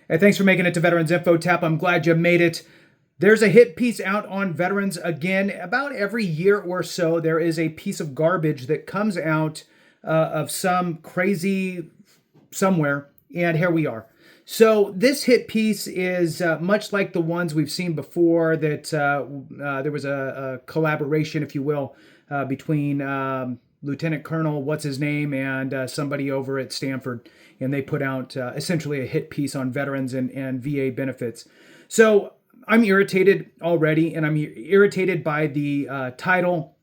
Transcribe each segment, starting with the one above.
Hey, thanks for making it to Veterans Info Tap. I'm glad you made it. There's a hit piece out on veterans again. About every year or so, there is a piece of garbage that comes out of some crazy somewhere, and here we are. So this hit piece is much like the ones we've seen before, that there was a collaboration, if you will, between Lieutenant Colonel, what's his name, and somebody over at Stanford, and they put out essentially a hit piece on veterans and VA benefits. So I'm irritated already, and I'm irritated by the title.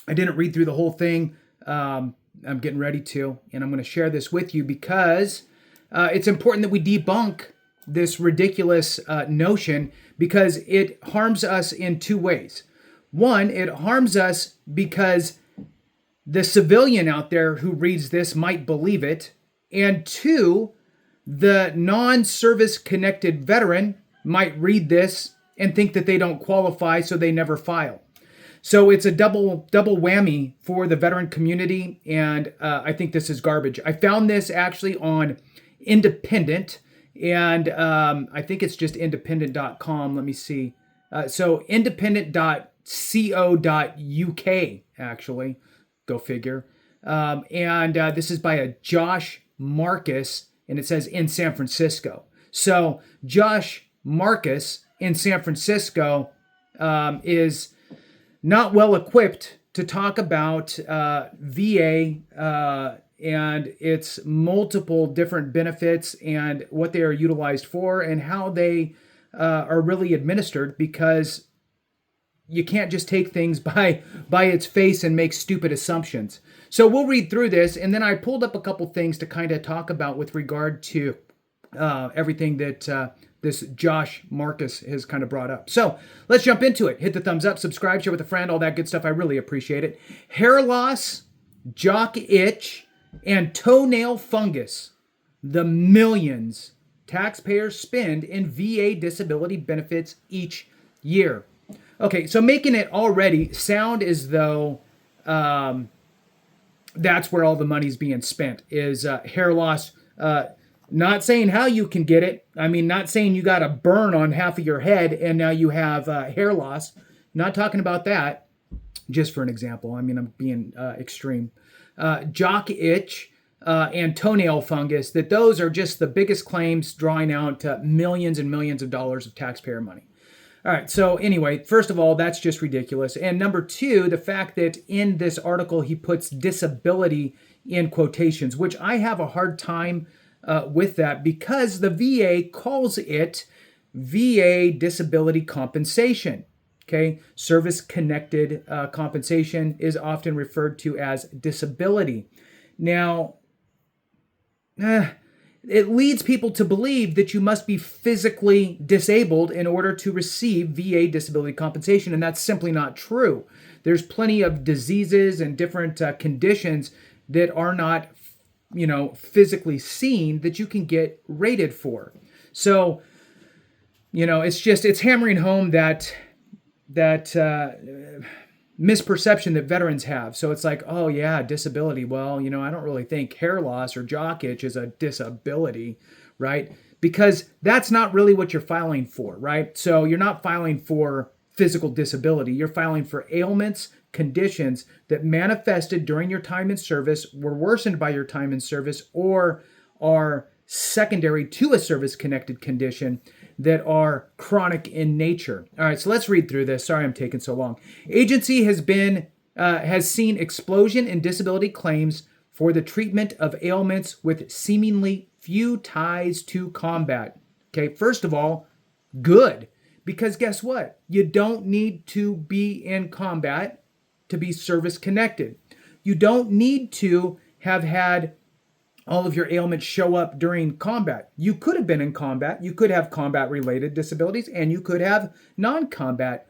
I didn't read through the whole thing. I'm getting ready to, and I'm going to share this with you because it's important that we debunk this ridiculous notion, because it harms us in two ways. One, it harms us because the civilian out there who reads this might believe it. And two, the non-service connected veteran might read this and think that they don't qualify, so they never file. So it's a double whammy for the veteran community, and I think this is garbage. I found this actually on Independent, and I think it's just independent.com. Let me see. So independent.co.uk, actually. Go figure. And this is by a Josh Marcus, and it says in San Francisco. So Josh Marcus in San Francisco is not well equipped to talk about VA and its multiple different benefits and what they are utilized for and how they are really administered, because you can't just take things by its face and make stupid assumptions. So we'll read through this, and then I pulled up a couple things to kind of talk about with regard to everything that this Josh Marcus has kind of brought up. So let's jump into it. Hit the thumbs up, subscribe, share with a friend, all that good stuff. I really appreciate it. Hair loss, jock itch, and toenail fungus. The millions taxpayers spend in VA disability benefits each year. Okay, so making it already sound as though that's where all the money's being spent, is hair loss. Not saying how you can get it. I mean, not saying you got a burn on half of your head and now you have hair loss. Not talking about that, just for an example. I mean, I'm being extreme. Jock itch and toenail fungus, that those are just the biggest claims, drawing out millions and millions of dollars of taxpayer money. All right, so anyway, first of all, that's just ridiculous. And number two, the fact that in this article he puts disability in quotations, which I have a hard time with that, because the VA calls it VA disability compensation. Okay, service-connected compensation is often referred to as disability. Now, it leads people to believe that you must be physically disabled in order to receive VA disability compensation, and that's simply not true. There's plenty of diseases and different conditions that are not, physically seen, that you can get rated for. So, it's hammering home that misperception that veterans have. So it's like, oh yeah, disability. Well, I don't really think hair loss or jock itch is a disability, right? Because that's not really what you're filing for, right? So you're not filing for physical disability. You're filing for ailments, conditions that manifested during your time in service, were worsened by your time in service, or are secondary to a service-connected condition that are chronic in nature. All right, so let's read through this. Sorry I'm taking so long. Agency has seen explosion in disability claims for the treatment of ailments with seemingly few ties to combat. Okay, first of all, good, because guess what? You don't need to be in combat to be service connected. You don't need to have had all of your ailments show up during combat. You could have been in combat. You could have combat-related disabilities, and you could have non-combat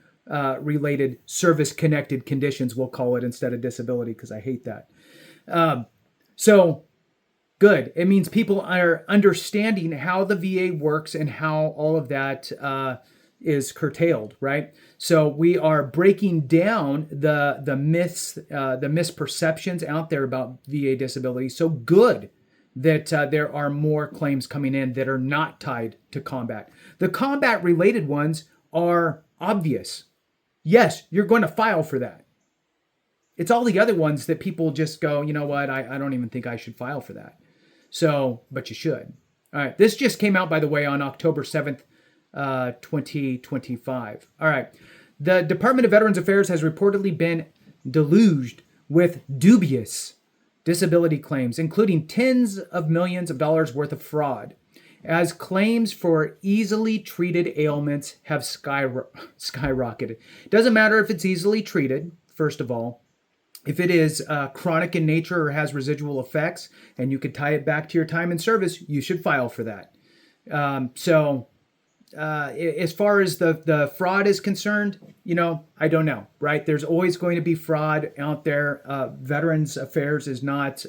related service-connected conditions, we'll call it, instead of disability, because I hate that. So good. It means people are understanding how the VA works and how all of that is curtailed, right? So we are breaking down the myths, the misperceptions out there about VA disability. So good. that there are more claims coming in that are not tied to combat. The combat related ones are obvious. Yes, you're going to file for that. It's all the other ones that people just go, you know what, I don't even think I should file for that. So, but you should. All right, this just came out, by the way, on October 7th, 2025. All right, the Department of Veterans Affairs has reportedly been deluged with dubious disability claims, including tens of millions of dollars worth of fraud, as claims for easily treated ailments have skyrocketed. It doesn't matter if it's easily treated, first of all. If it is chronic in nature or has residual effects, and you could tie it back to your time in service, you should file for that. As far as the fraud is concerned, I don't know, right? There's always going to be fraud out there. Veterans Affairs is not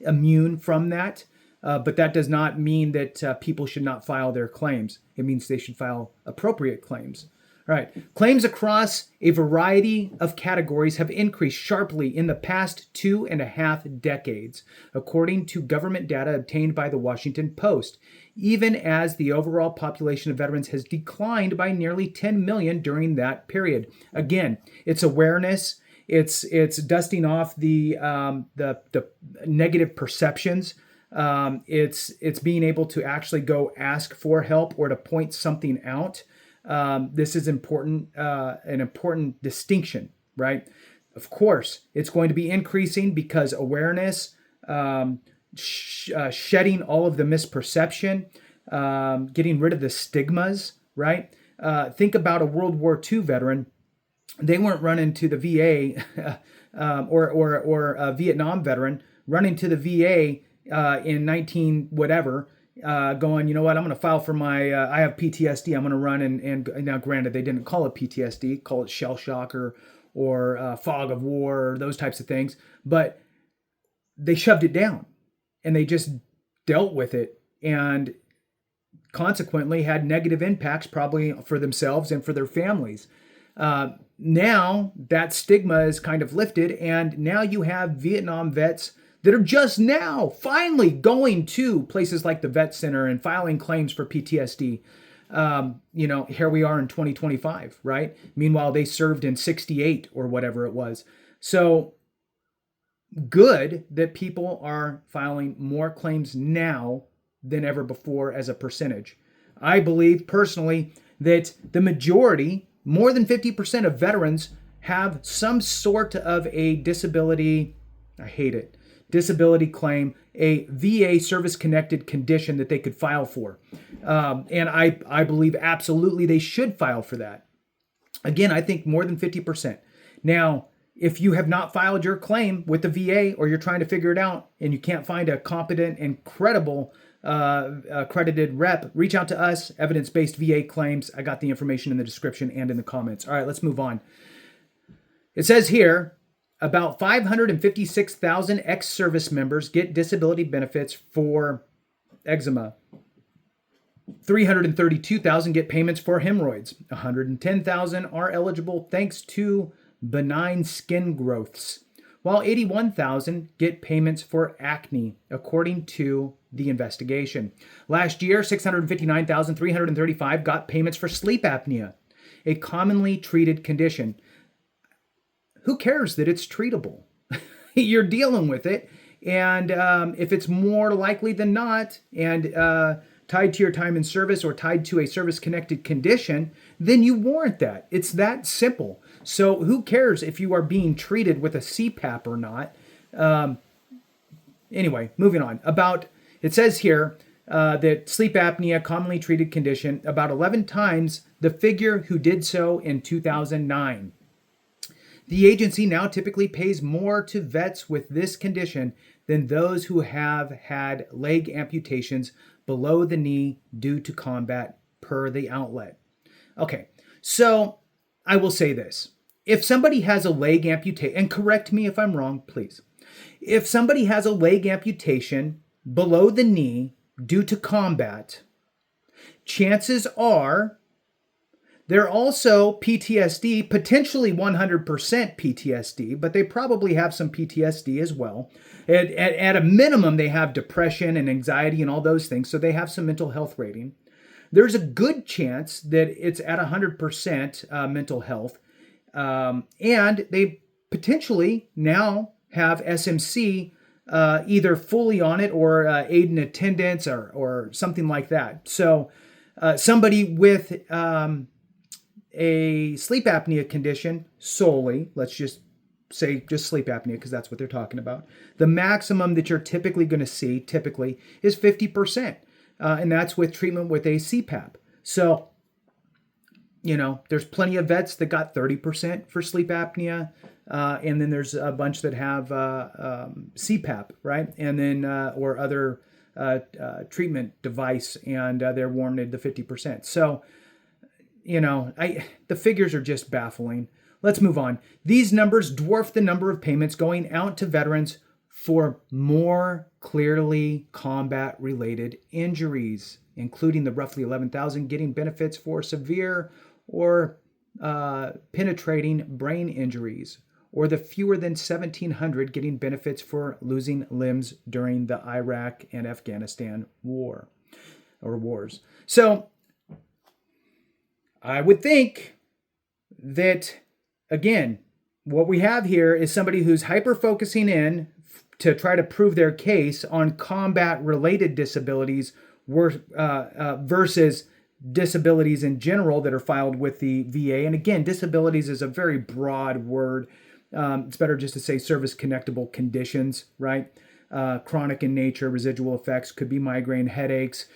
immune from that, but that does not mean that people should not file their claims. It means they should file appropriate claims. All right. Claims across a variety of categories have increased sharply in the past 2.5 decades, according to government data obtained by the Washington Post, even as the overall population of veterans has declined by nearly 10 million during that period. Again, it's awareness. It's dusting off the negative perceptions. It's being able to actually go ask for help or to point something out. This is important, an important distinction, right? Of course, it's going to be increasing because awareness, shedding all of the misperception, getting rid of the stigmas, right? Think about a World War II veteran. They weren't running to the VA or a Vietnam veteran running to the VA in 19 whatever. Going, you know what, I'm going to file for my, I have PTSD, I'm going to run and now granted, they didn't call it PTSD, call it shell shock or fog of war, or those types of things, but they shoved it down and they just dealt with it and consequently had negative impacts probably for themselves and for their families. Now that stigma is kind of lifted, and now you have Vietnam vets that are just now finally going to places like the Vet Center and filing claims for PTSD. Here we are in 2025, right? Meanwhile, they served in 68 or whatever it was. So good that people are filing more claims now than ever before as a percentage. I believe personally that the majority, more than 50% of veterans have some sort of a disability, I hate it, disability claim, a VA service-connected condition that they could file for. And I believe absolutely they should file for that. Again, I think more than 50%. Now, if you have not filed your claim with the VA or you're trying to figure it out and you can't find a competent and credible accredited rep, reach out to us, evidence-based VA claims. I got the information in the description and in the comments. All right, let's move on. It says here, about 556,000 ex-service members get disability benefits for eczema. 332,000 get payments for hemorrhoids. 110,000 are eligible thanks to benign skin growths, while 81,000 get payments for acne, according to the investigation. Last year, 659,335 got payments for sleep apnea, a commonly treated condition. Who cares that it's treatable? You're dealing with it. And if it's more likely than not and tied to your time in service or tied to a service-connected condition, then you warrant that. It's that simple. So who cares if you are being treated with a CPAP or not? Anyway, moving on. It says here that sleep apnea, commonly treated condition, about 11 times the figure who did so in 2009. The agency now typically pays more to vets with this condition than those who have had leg amputations below the knee due to combat, per the outlet. Okay, so I will say this. If somebody has a leg amputation, and correct me if I'm wrong, please. If somebody has a leg amputation below the knee due to combat, chances are They're also PTSD, potentially 100% PTSD, but they probably have some PTSD as well. At a minimum, they have depression and anxiety and all those things, so they have some mental health rating. There's a good chance that it's at 100% mental health, and they potentially now have SMC either fully on it or aid in attendance or something like that. So somebody with a sleep apnea condition solely, let's just say just sleep apnea because that's what they're talking about, the maximum that you're typically going to see is 50%. And that's with treatment with a CPAP. So, there's plenty of vets that got 30% for sleep apnea. And then there's a bunch that have CPAP, right? And then, or other treatment device, and they're warranted the 50%. So, the figures are just baffling. Let's move on. These numbers dwarf the number of payments going out to veterans for more clearly combat-related injuries, including the roughly 11,000 getting benefits for severe or penetrating brain injuries, or the fewer than 1,700 getting benefits for losing limbs during the Iraq and Afghanistan war or wars. So I would think that, again, what we have here is somebody who's hyper-focusing in to try to prove their case on combat-related disabilities versus disabilities in general that are filed with the VA. And again, disabilities is a very broad word. It's better just to say service-connectable conditions, right? Chronic in nature, residual effects, could be migraine headaches,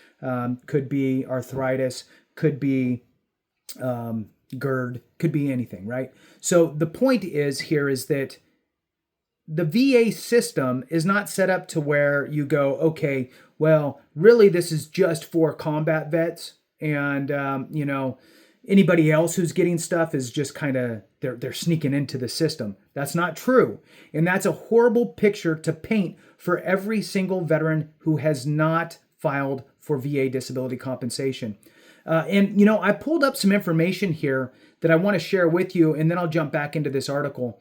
could be arthritis, could be GERD, could be anything, right? So the point is that the VA system is not set up to where you go, okay, well, really this is just for combat vets, and anybody else who's getting stuff is just kind of they're sneaking into the system. That's not true, and that's a horrible picture to paint for every single veteran who has not filed for VA disability compensation. And I pulled up some information here that I want to share with you, and then I'll jump back into this article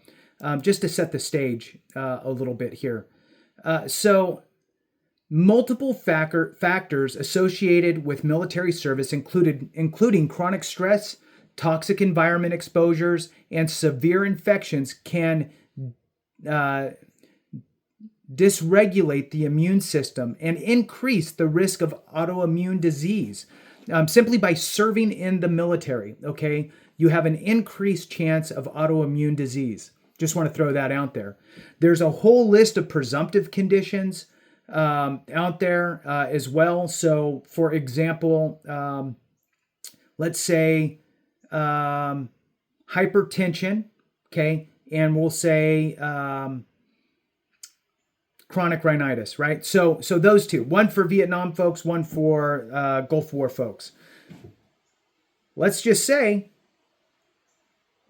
just to set the stage a little bit here. So multiple factors associated with military service including chronic stress, toxic environment exposures, and severe infections can dysregulate the immune system and increase the risk of autoimmune disease. Simply by serving in the military, okay, you have an increased chance of autoimmune disease. Just want to throw that out there. There's a whole list of presumptive conditions out there as well. So, for example, let's say hypertension, okay, and we'll say chronic rhinitis, right? So those two, one for Vietnam folks, one for Gulf War folks. Let's just say,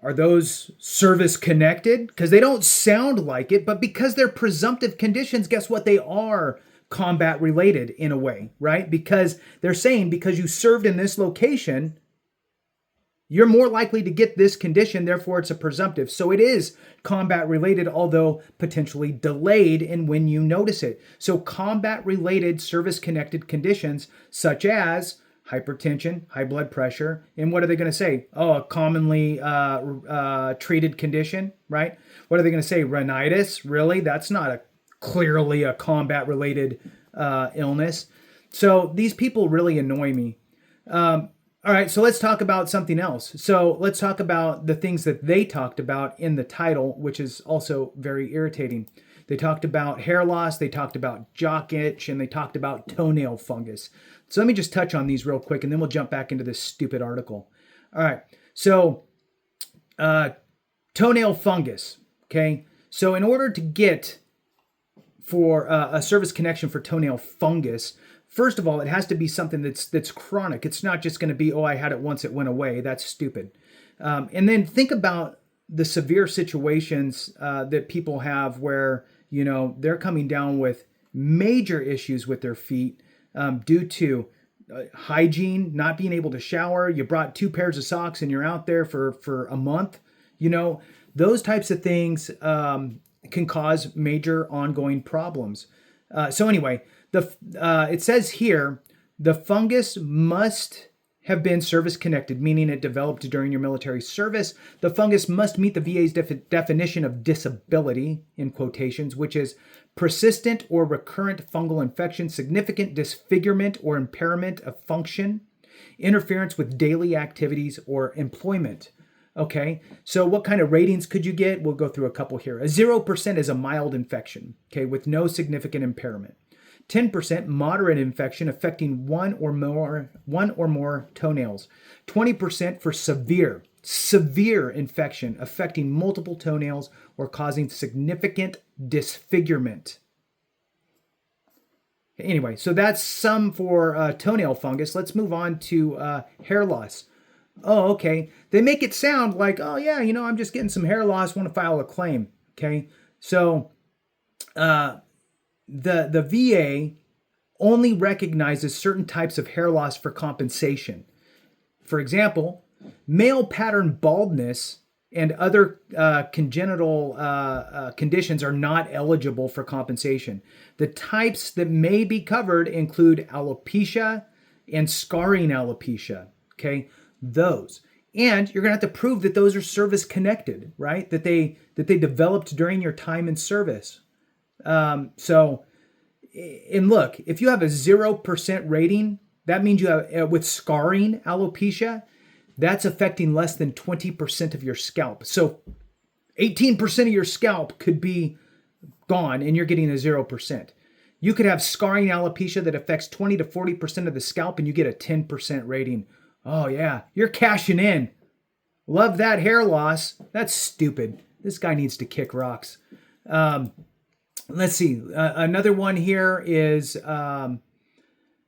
are those service connected? Because they don't sound like it, but because they're presumptive conditions, guess what? They are combat related in a way, right? Because they're saying because you served in this location, you're more likely to get this condition, therefore it's a presumptive. So it is combat related, although potentially delayed in when you notice it. So combat related service connected conditions such as hypertension, high blood pressure, and what are they going to say? Oh, a commonly treated condition, right? What are they going to say? Rhinitis? Really? That's not clearly a combat related illness. So these people really annoy me. All right, so let's talk about something else. So let's talk about the things that they talked about in the title, which is also very irritating. They talked about hair loss, they talked about jock itch, and they talked about toenail fungus. So let me just touch on these real quick, and then we'll jump back into this stupid article. All right, so toenail fungus, okay? So in order to get for a service connection for toenail fungus, first of all, it has to be something that's chronic. It's not just going to be, oh, I had it once, it went away. That's stupid. And then think about the severe situations that people have where, they're coming down with major issues with their feet due to hygiene, not being able to shower, you brought 2 pairs of socks and you're out there for a month, those types of things can cause major ongoing problems. So anyway, it says here, the fungus must have been service connected, meaning it developed during your military service. The fungus must meet the VA's definition of disability, in quotations, which is persistent or recurrent fungal infection, significant disfigurement or impairment of function, interference with daily activities or employment. Okay, so what kind of ratings could you get? We'll go through a couple here. A 0% is a mild infection, okay, with no significant impairment. 10% moderate infection affecting one or more toenails. 20% for severe infection affecting multiple toenails or causing significant disfigurement. Anyway, so that's some for toenail fungus. Let's move on to hair loss. Oh, okay. They make it sound like, oh yeah, I'm just getting some hair loss, want to file a claim. Okay, so the VA only recognizes certain types of hair loss for compensation. For example, male pattern baldness and other congenital conditions are not eligible for compensation. The types that may be covered include alopecia and scarring alopecia. Okay, those. And you're going to have to prove that those are service connected, right? That they developed during your time in service. And look, if you have a 0% rating, that means you have, with scarring alopecia, that's affecting less than 20% of your scalp. So 18% of your scalp could be gone and you're getting a 0%. You could have scarring alopecia that affects 20 to 40% of the scalp and you get a 10% rating. Oh yeah, you're cashing in. Love that hair loss. That's stupid. This guy needs to kick rocks. Let's see. Another one here is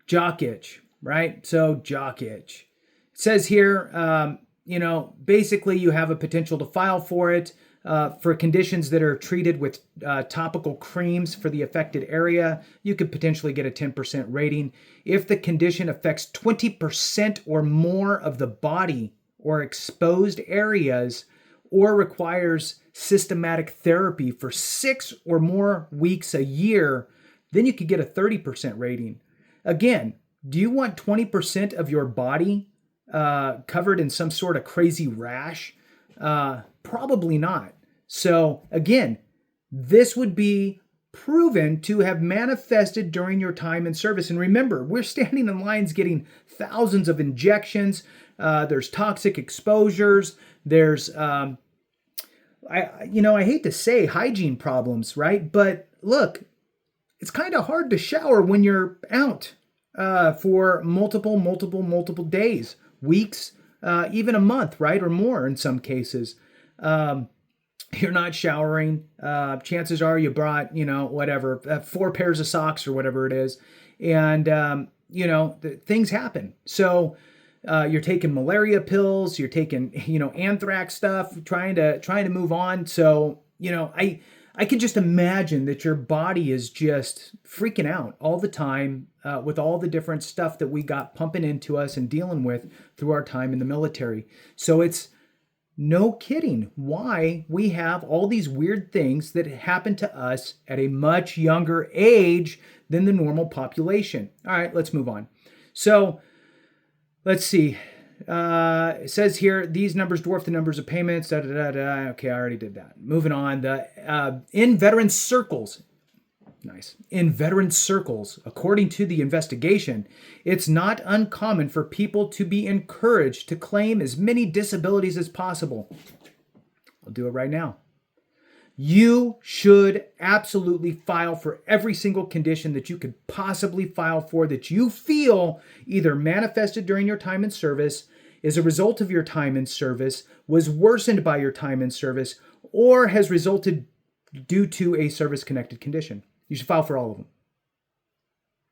jock itch, right? So jock itch. It says here, basically you have a potential to file for it for conditions that are treated with topical creams for the affected area. You could potentially get a 10% rating. If the condition affects 20% or more of the body or exposed areas, or requires systematic therapy for 6 or more weeks a year, then you could get a 30% rating. Again, do you want 20% of your body covered in some sort of crazy rash? Probably not. So again, this would be proven to have manifested during your time in service. And remember, we're standing in lines getting thousands of injections. There's toxic exposures. There's, I hate to say hygiene problems, right? But look, it's kind of hard to shower when you're out for multiple days, weeks, even a month, right? Or more in some cases. You're not showering. Chances are you brought, 4 pairs of socks or whatever it is. And, things happen. So you're taking malaria pills, you're taking, anthrax stuff, trying to move on. So, I can just imagine that your body is just freaking out all the time with all the different stuff that we got pumping into us and dealing with through our time in the military. So it's no kidding why we have all these weird things that happen to us at a much younger age than the normal population. All right, let's move on. So let's see. It says here, these numbers dwarf the numbers of payments. Okay, I already did that. Moving on. In veteran circles, in veteran circles, according to the investigation, it's not uncommon for people to be encouraged to claim as many disabilities as possible. I'll do it right now. You should absolutely file for every single condition that you could possibly file for that you feel either manifested during your time in service, is a result of your time in service, was worsened by your time in service, or has resulted due to a service-connected condition. You should file for all of them.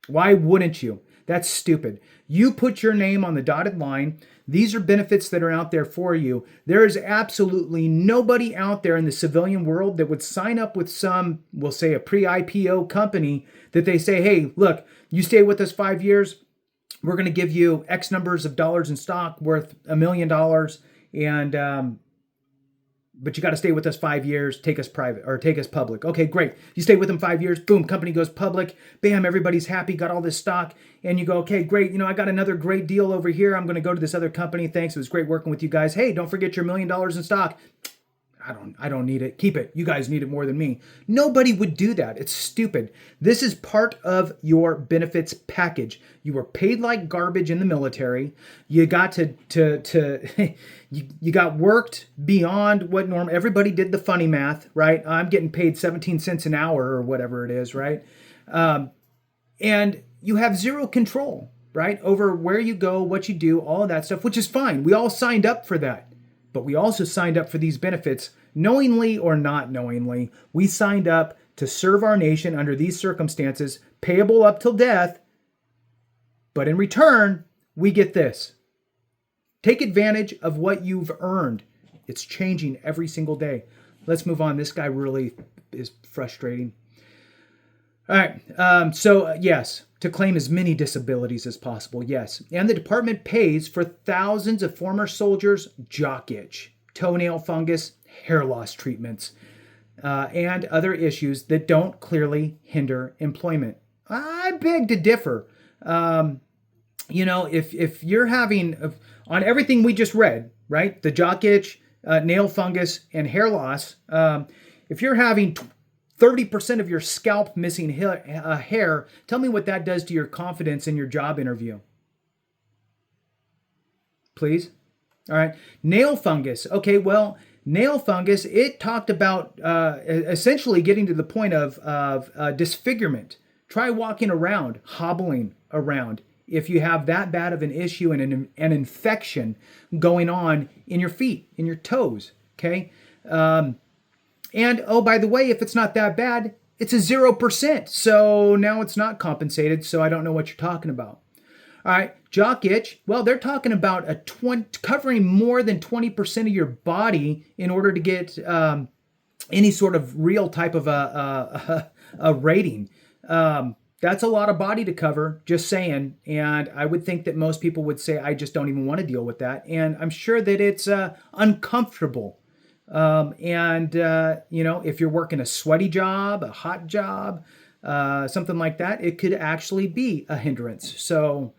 Why wouldn't you? That's stupid. You put your name on the dotted line. These are benefits that are out there for you. There is absolutely nobody out there in the civilian world that would sign up with some, we'll say a pre-IPO company that they say, hey, look, you stay with us 5 years, we're going to give you X numbers of dollars in stock worth $1 million, and but you got to stay with us 5 years, take us private or take us public. Okay, great. You stay with them 5 years, boom, company goes public, bam, everybody's happy, got all this stock, and you go, okay, great. I got another great deal over here. I'm going to go to this other company. Thanks, it was great working with you guys. Hey, don't forget your $1 million in stock. I don't need it. Keep it. You guys need it more than me. Nobody would do that. It's stupid. This is part of your benefits package. You were paid like garbage in the military. You got you got worked beyond what normal. Everybody did the funny math, right? I'm getting paid 17 cents an hour or whatever it is, right? And you have zero control, right? Over where you go, what you do, all of that stuff, which is fine. We all signed up for that. But we also signed up for these benefits, knowingly or not knowingly. We signed up to serve our nation under these circumstances, payable up till death. But in return, we get this. Take advantage of what you've earned. It's changing every single day. Let's move on. This guy really is frustrating. All right. Yes, to claim as many disabilities as possible. Yes. And the department pays for thousands of former soldiers' jock itch, toenail fungus, hair loss treatments, and other issues that don't clearly hinder employment. I beg to differ. If you're having, on everything we just read, right? The jock itch, nail fungus, and hair loss, if you're having 30% of your scalp missing hair, tell me what that does to your confidence in your job interview. Please? All right. Nail fungus. Okay, well, nail fungus, it talked about essentially getting to the point of disfigurement. Try walking around, hobbling around, if you have that bad of an issue and an infection going on in your feet, in your toes, okay? And, oh, by the way, if it's not that bad, it's a 0%. So now it's not compensated, so I don't know what you're talking about. All right, jock itch. Well, they're talking about covering more than 20% of your body in order to get any sort of real type of a rating. That's a lot of body to cover, just saying. And I would think that most people would say, I just don't even want to deal with that. And I'm sure that it's uncomfortable. If you're working a sweaty job, a hot job, something like that, it could actually be a hindrance. So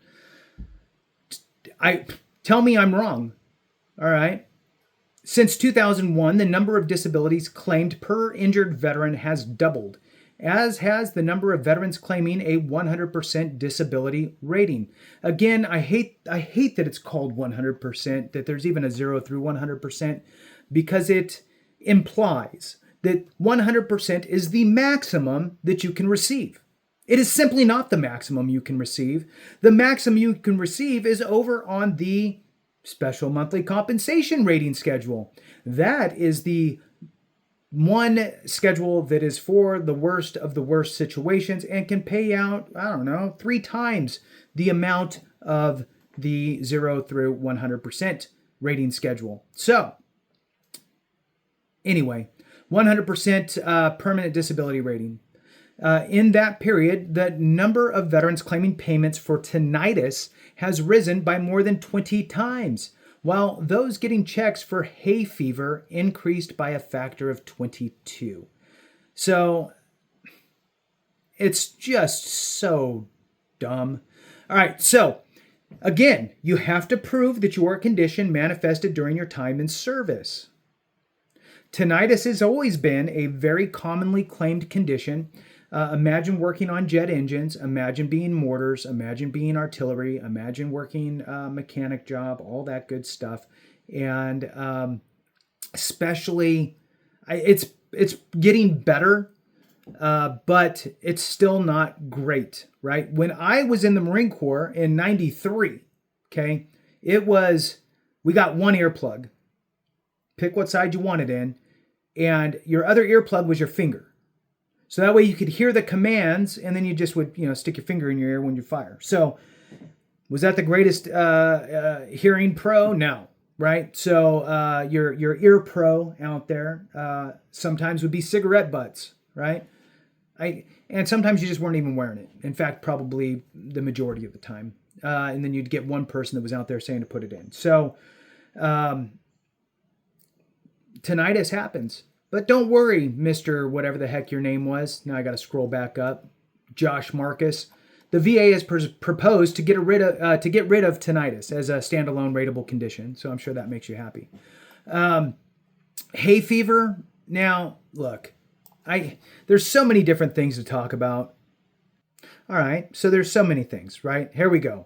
tell me I'm wrong. All right. Since 2001, the number of disabilities claimed per injured veteran has doubled, as has the number of veterans claiming a 100% disability rating. Again, I hate that it's called 100%, that there's even a 0 through 100%. Because it implies that 100% is the maximum that you can receive. It is simply not the maximum you can receive. The maximum you can receive is over on the special monthly compensation rating schedule. That is the one schedule that is for the worst of the worst situations and can pay out, 3 times the amount of the 0 through 100% rating schedule. So, anyway, 100% permanent disability rating. In that period, the number of veterans claiming payments for tinnitus has risen by more than 20 times, while those getting checks for hay fever increased by a factor of 22. So, it's just so dumb. All right, so, again, you have to prove that your condition manifested during your time in service. Tinnitus has always been a very commonly claimed condition. Imagine working on jet engines. Imagine being mortars. Imagine being artillery. Imagine working a mechanic job, all that good stuff. And especially, it's getting better, but it's still not great, right? When I was in the Marine Corps in 93, okay, we got one earplug. Pick what side you want it in, and your other earplug was your finger. So that way you could hear the commands, and then you just would, stick your finger in your ear when you fire. So was that the greatest hearing pro? No, right? So your ear pro out there sometimes would be cigarette butts, right? And sometimes you just weren't even wearing it. In fact, probably the majority of the time. and then you'd get one person that was out there saying to put it in. So tinnitus happens. But don't worry, Mr. whatever the heck your name was. Now I got to scroll back up. Josh Marcus. The VA has proposed to get rid of tinnitus as a standalone rateable condition. So I'm sure that makes you happy. Hay fever. Now, look, there's so many different things to talk about. All right, so there's so many things, right? Here we go.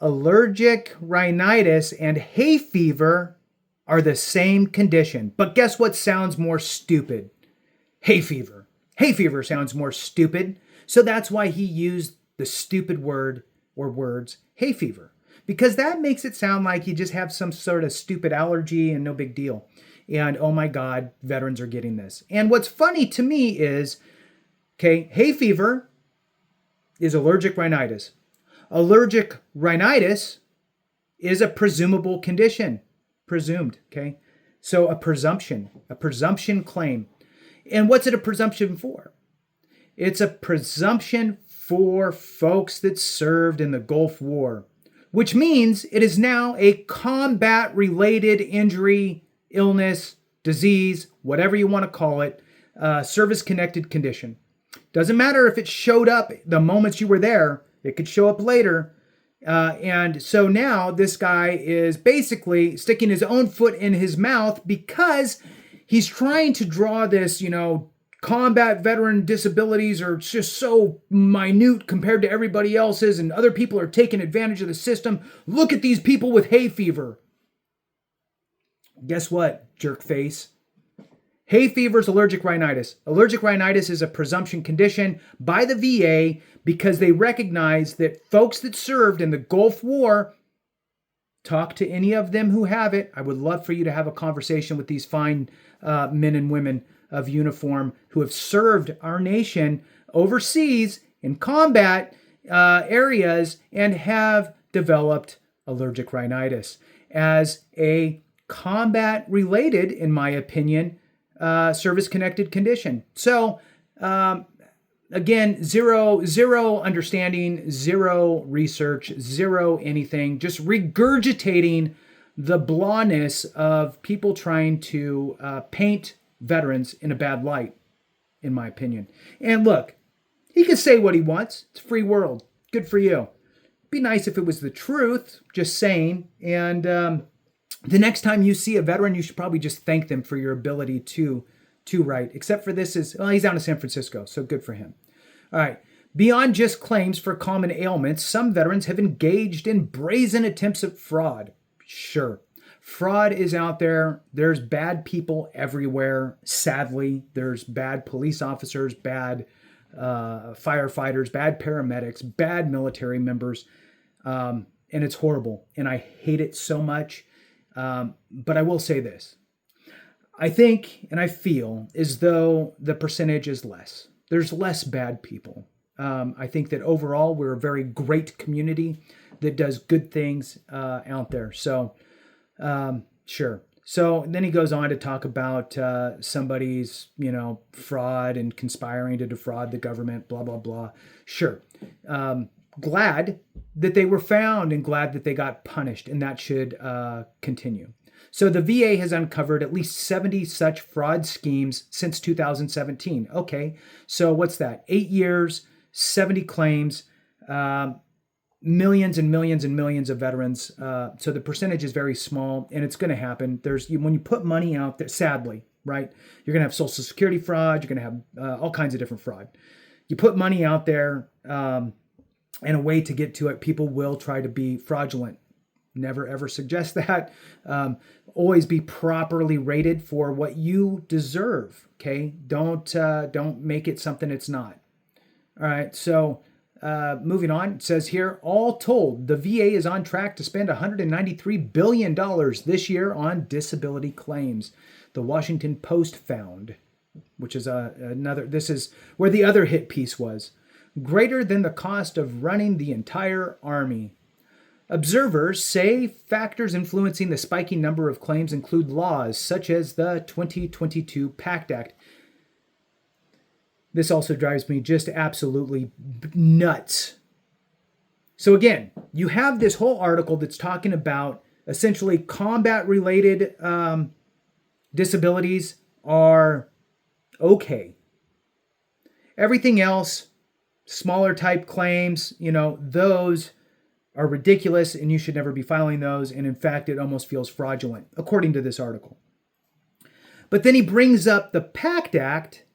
Allergic rhinitis and hay fever are the same condition. But guess what sounds more stupid? Hay fever. Hay fever sounds more stupid. So that's why he used the stupid word or words, hay fever, because that makes it sound like you just have some sort of stupid allergy and no big deal. And oh my God, veterans are getting this. And what's funny to me is, okay, hay fever is allergic rhinitis. Allergic rhinitis is a presumable condition. Presumed, okay? So a presumption claim. And what's it a presumption for? It's a presumption for folks that served in the Gulf War, which means it is now a combat-related injury, illness, disease, whatever you want to call it, service-connected condition. Doesn't matter if it showed up the moments you were there, it could show up later. And so now this guy is basically sticking his own foot in his mouth because he's trying to draw this, combat veteran disabilities are just so minute compared to everybody else's, and other people are taking advantage of the system. Look at these people with hay fever. Guess what, jerk face? Hay fever is allergic rhinitis. Allergic rhinitis is a presumption condition by the VA because they recognize that folks that served in the Gulf War, talk to any of them who have it. I would love for you to have a conversation with these fine men and women of uniform who have served our nation overseas in combat areas and have developed allergic rhinitis as a combat-related, in my opinion, service-connected condition. So, again, zero understanding, zero research, zero anything, just regurgitating the blahness of people trying to paint veterans in a bad light, in my opinion. And look, he can say what he wants. It's a free world. Good for you. It'd be nice if it was the truth, just saying. And the next time you see a veteran, you should probably just thank them for your ability to write. Except for this he's down in San Francisco, so good for him. All right. Beyond just claims for common ailments, some veterans have engaged in brazen attempts at fraud. Sure. Fraud is out there. There's bad people everywhere. Sadly, there's bad police officers, bad firefighters, bad paramedics, bad military members. And it's horrible. And I hate it so much. But I will say this. I think and I feel as though the percentage is less. There's less bad people. I think that overall we're a very great community that does good things out there. So, sure. So then he goes on to talk about somebody's, fraud and conspiring to defraud the government, blah, blah, blah. Sure. Glad that they were found and glad that they got punished, and that should continue. So the VA has uncovered at least 70 such fraud schemes since 2017. Okay, so what's that? 8 years, 70 claims, millions and millions and millions of veterans. So the percentage is very small, and it's going to happen. When you put money out there, sadly, right? You're going to have Social Security fraud. You're going to have all kinds of different fraud. You put money out there, and a way to get to it, people will try to be fraudulent. Never ever suggest that. Always be properly rated for what you deserve. Okay, don't make it something it's not. All right, so moving on, it says here, all told, the VA is on track to spend $193 billion this year on disability claims. The Washington Post found, which is this is where the other hit piece was, greater than the cost of running the entire Army. Observers say factors influencing the spiking number of claims include laws such as the 2022 PACT Act. This also drives me just absolutely nuts. So again, you have this whole article that's talking about essentially combat-related disabilities are okay. Everything else, smaller type claims, those are ridiculous and you should never be filing those. And in fact, it almost feels fraudulent, according to this article. But then he brings up the PACT Act.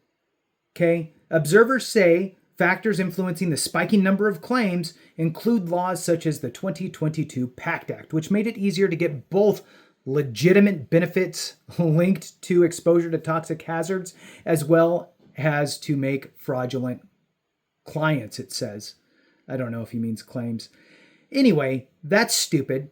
Okay, observers say factors influencing the spiking number of claims include laws such as the 2022 PACT Act, which made it easier to get both legitimate benefits linked to exposure to toxic hazards, as well as to make fraudulent clients, it says. I don't know if he means claims. Anyway, that's stupid.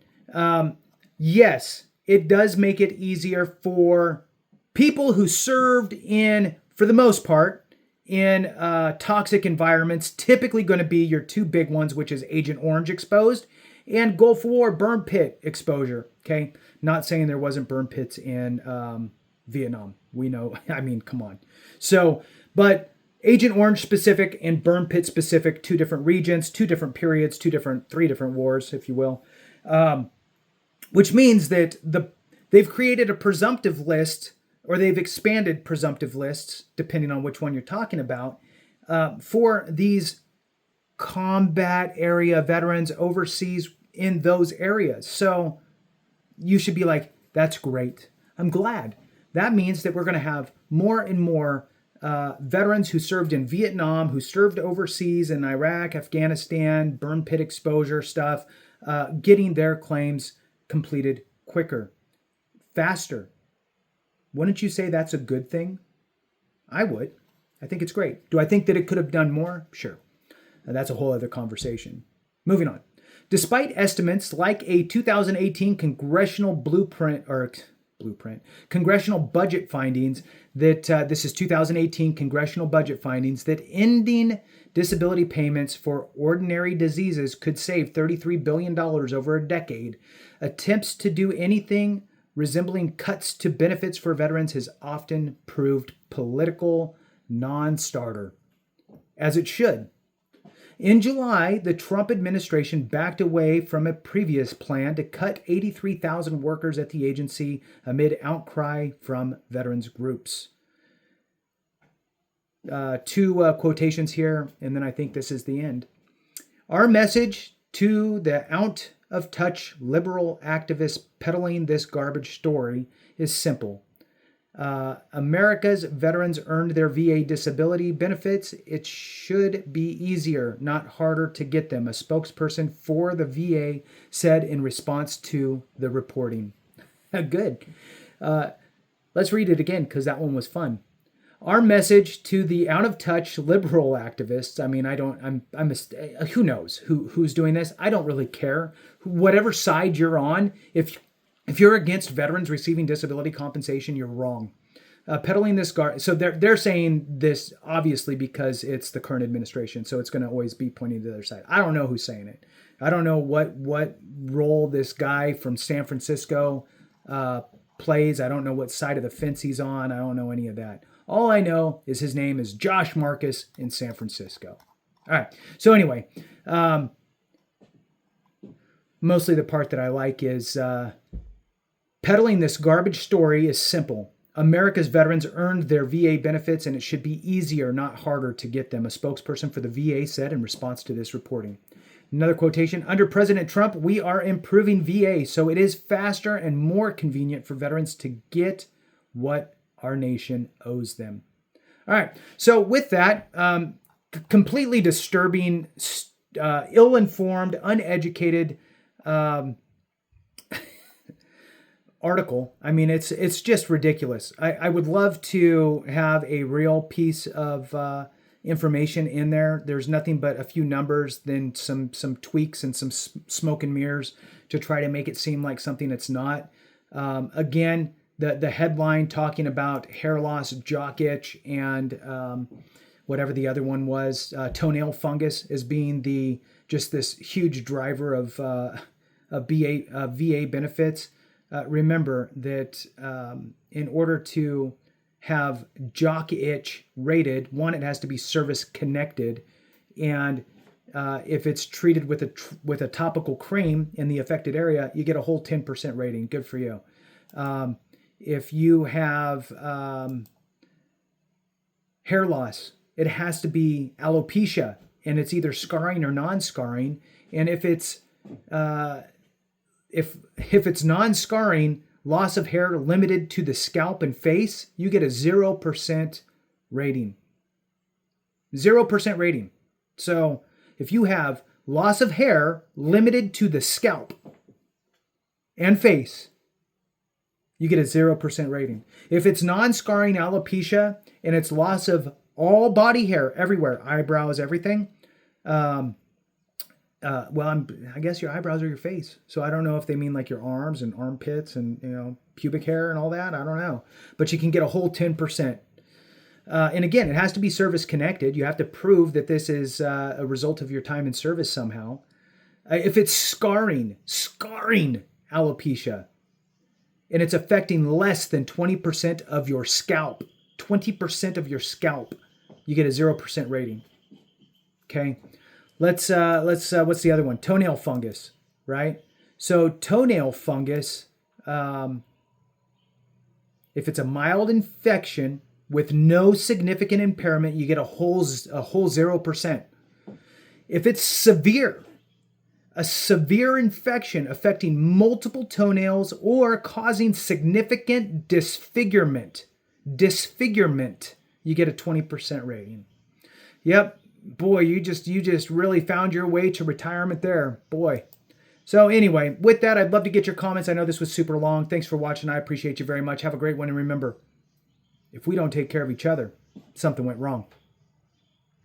Yes, it does make it easier for people who served in, for the most part, in toxic environments, typically going to be your two big ones, which is Agent Orange exposed and Gulf War burn pit exposure. Okay, not saying there wasn't burn pits in Vietnam. We know, I mean, come on. So, but Agent Orange specific and burn pit specific, two different regions, two different periods, three different wars, if you will. Which means that they've created a presumptive list, or they've expanded presumptive lists, depending on which one you're talking about, for these combat area veterans overseas in those areas. So you should be like, that's great. I'm glad. That means that we're going to have more and more veterans who served in Vietnam, who served overseas in Iraq, Afghanistan, burn pit exposure stuff, getting their claims completed quicker, faster. Wouldn't you say that's a good thing? I would. I think it's great. Do I think that it could have done more? Sure. That's a whole other conversation. Moving on. Despite estimates like a 2018 congressional congressional budget findings that this is 2018 congressional budget findings that ending disability payments for ordinary diseases could save $33 billion over a decade, attempts to do anything resembling cuts to benefits for veterans has often proved political non-starter, as it should. In July, the Trump administration backed away from a previous plan to cut 83,000 workers at the agency amid outcry from veterans groups. Two quotations here, and then I think this is the end. Our message to the out-of-touch liberal activists peddling this garbage story is simple. America's veterans earned their VA disability benefits. It should be easier, not harder to get them, a spokesperson for the VA said in response to the reporting. Good. Let's read it again because that one was fun. Our message to the out-of-touch liberal activists. I mean, who knows who's doing this? I don't really care. Whatever side you're on, if you're against veterans receiving disability compensation, you're wrong. Peddling this so they're saying this obviously because it's the current administration, so it's going to always be pointing to the other side. I don't know who's saying it. I don't know what role this guy from San Francisco plays. I don't know what side of the fence he's on. I don't know any of that. All I know is his name is Josh Marcus in San Francisco. All right. So anyway, mostly the part that I like is peddling this garbage story is simple. America's veterans earned their VA benefits and it should be easier, not harder to get them, a spokesperson for the VA said in response to this reporting. Another quotation, under President Trump, we are improving VA so it is faster and more convenient for veterans to get what our nation owes them. All right. So with that, completely disturbing, ill-informed, uneducated article. I mean, it's just ridiculous. I would love to have a real piece of information in there. There's nothing but a few numbers, then some tweaks and some smoke and mirrors to try to make it seem like something it's not. Again, the headline talking about hair loss, jock itch, and whatever the other one was, toenail fungus, as being just this huge driver of VA benefits. Remember that in order to have jock itch rated, one, it has to be service connected, and If it's treated with a topical cream in the affected area, you get a whole 10% rating. Good for you. If you have hair loss, it has to be alopecia, and it's either scarring or non-scarring. And if it's non-scarring, loss of hair limited to the scalp and face, you get a 0% rating. 0% rating. So if you have loss of hair limited to the scalp and face, you get a 0% rating. If it's non-scarring alopecia and it's loss of all body hair everywhere, eyebrows, everything, I guess your eyebrows are your face. So I don't know if they mean like your arms and armpits and, pubic hair and all that. I don't know. But you can get a whole 10%. And again, it has to be service connected. You have to prove that this is a result of your time in service somehow. If it's scarring alopecia, and it's affecting less than 20% of your scalp, 20% of your scalp, you get a 0% rating. Okay. Let's what's the other one? Toenail fungus, right? So toenail fungus, if it's a mild infection with no significant impairment, you get a whole 0%. If it's severe, a severe infection affecting multiple toenails or causing significant disfigurement, you get a 20% rating. Yep. Boy, you just really found your way to retirement there. Boy. So anyway, with that, I'd love to get your comments. I know this was super long. Thanks for watching. I appreciate you very much. Have a great one. And remember, if we don't take care of each other, something went wrong.